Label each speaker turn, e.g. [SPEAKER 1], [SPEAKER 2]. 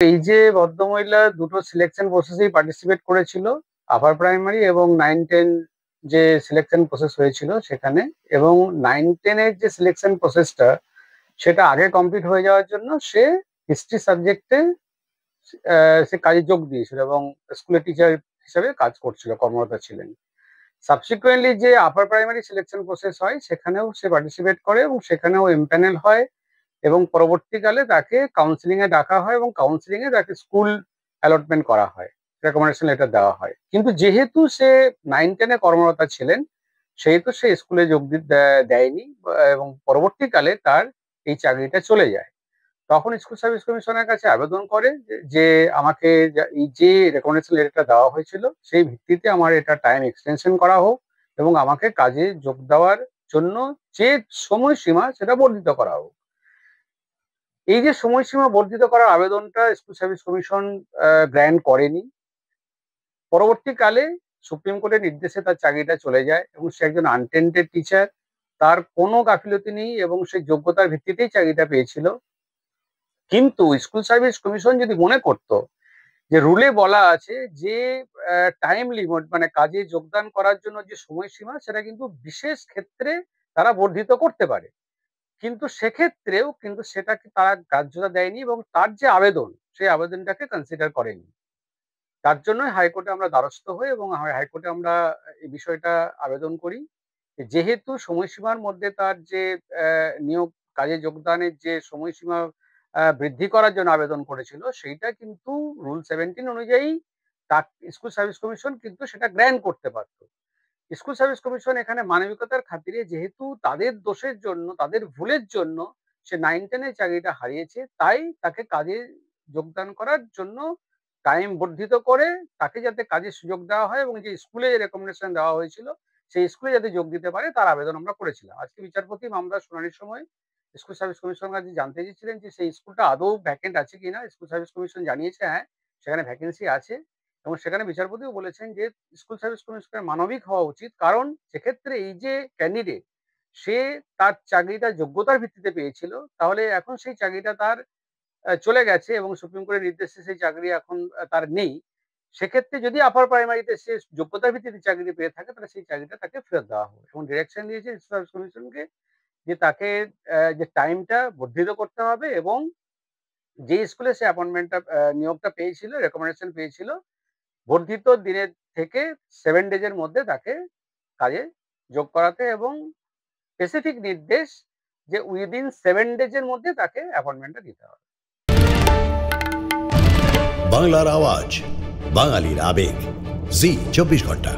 [SPEAKER 1] এই যে ভদ্রমহিলা দুটো সিলেকশন প্রসেসেই পার্টিসিপেট করেছিল, আপার প্রাইমারি এবং 9-10 যে সিলেকশন প্রসেস হয়েছিল সেখানে, এবং 9-10 এর যে সিলেকশন প্রসেসটা সেটা আগে কমপ্লিট হয়ে যাওয়ার জন্য সে হিস্ট্রি সাবজেক্টে সে কাজে যোগ দিয়েছিল এবং স্কুলের টিচার হিসেবে কাজ করছিল, কর্মরত ছিলেন। সাবসিকুয়েন্টলি যে আপার প্রাইমারি সিলেকশন প্রসেস হয় সেখানেও সে পার্টিসিপেট করে এবং সেখানেও এমপ্যানেল হয়, এবং পরবর্তীকালে তাকে কাউন্সিলিং এ ডাকা হয় এবং কাউন্সিলিং এ তাকে স্কুল অ্যালটমেন্ট করা হয়, রেকমেন্ডেশন লেটার দেওয়া হয়। কিন্তু যেহেতু সে 9-10 কর্মরত ছিলেন সেহেতু সে স্কুলে যোগ দেয়নি, এবং পরবর্তীকালে তার এই চাকরিটা চলে যায়। তখন স্কুল সার্ভিস কমিশনের কাছে আবেদন করে যে আমাকে এই যে রেকমেন্ডেশন লেটারটা দেওয়া হয়েছিল সেই ভিত্তিতে আমার এটা টাইম এক্সটেনশন করা হোক এবং আমাকে কাজে যোগ দেওয়ার জন্য যে সময়সীমা সেটা বর্ধিত করা হোক। এই যে সময়সীমা বর্ধিত করার আবেদনটা স্কুল সার্ভিস কমিশন গ্র্যান্ট করেনি। পরবর্তীকালে সুপ্রিম কোর্টের নির্দেশে তার চাকরিটা চলে যায় এবং সে একজন আনটেন্টেড টিচার, তার কোনো গাফিলতি নেই এবং সে যোগ্যতার ভিত্তিতেই চাকরিটা পেয়েছিল। কিন্তু স্কুল সার্ভিস কমিশন যদি মনে করত যে রুলে বলা আছে যে টাইম লিমিট মানে কাজে যোগদান করার জন্য যে সময়সীমা সেটা কিন্তু বিশেষ ক্ষেত্রে তারা বর্ধিত করতে পারে, কিন্তু সেক্ষেত্রেও কিন্তু সেটাকে তারা গ্রাহ্যতা দেয়নি এবং তার যে আবেদন সেই আবেদনটাকে কনসিডার করেনি। তার জন্যই হাইকোর্টে আমরা দ্বারস্থ হই এবং হাইকোর্টে আমরা এই বিষয়টা আবেদন করি যেহেতু সময়সীমার মধ্যে তার যে নিয়োগ কাজে যোগদানের যে সময়সীমা বৃদ্ধি করার জন্য আবেদন করেছিল সেইটা কিন্তু রুল 17 অনুযায়ী স্কুল সার্ভিস কমিশন কিন্তু সেটা গ্র্যান্ট করতে পারত। স্কুল সার্ভিস কমিশন এখানে মানবিকতার খাতিরে যেহেতু তাদের দোষের জন্য তাদের ভুলের জন্য সে 9-10 চাকরিটা হারিয়েছে, তাই তাকে কাজে যোগদান করার জন্য টাইম বর্ধিত করে তাকে যাতে কাজের সুযোগ দেওয়া হয় এবং যে স্কুলে যে রেকমেন্ডেশন দেওয়া হয়েছিল সেই স্কুলে যাতে যোগ দিতে পারে তার আবেদন আমরা করেছিলাম। আজকে বিচারপতি মামলার শুনানির সময় স্কুল সার্ভিস কমিশন কাছে জানতে চেয়েছিলেন যে সেই স্কুলটা আদৌ ভ্যাকেন্ট আছে কিনা। স্কুল সার্ভিস কমিশন জানিয়েছে হ্যাঁ সেখানে ভ্যাকেন্সি আছে, এবং সেখানে বিচারপতিও বলেছেন যে স্কুল সার্ভিস কমিশনের মানবিক হওয়া উচিত, কারণ সেক্ষেত্রে এই যে ক্যান্ডিডেট সে তার চাকরিটা যোগ্যতার ভিত্তিতে পেয়েছিল, তাহলে এখন সেই চাকরিটা তার চলে গেছে এবং সুপ্রিম কোর্টের নির্দেশে সেই চাকরি এখন তার নেই। সেক্ষেত্রে যদি আপার প্রাইমারিতে সে যোগ্যতার ভিত্তিতে চাকরি পেয়ে থাকে তাহলে সেই চাকরিটা তাকে ফেরত দেওয়া হবে, এবং ডিরেকশন দিয়েছে সার্ভিস কমিশনকে যে তাকে যে টাইমটা বর্ধিত করতে হবে এবং যে স্কুলে সে অ্যাপয়েন্টমেন্টটা নিয়োগটা পেয়েছিল রেকমেন্ডেশন পেয়েছিল বর্ধিত দিনের থেকে 7 ডেজের মধ্যে তাকে কাজে যোগ করাতে, এবং স্পেসিফিক নির্দেশ যে উইদিন 7 ডেজের মধ্যে তাকে অ্যাপয়েন্টমেন্টটা দিতে হবে।
[SPEAKER 2] বাংলার আওয়াজ, বাঙালির আবেগ, জি 24 ঘন্টা।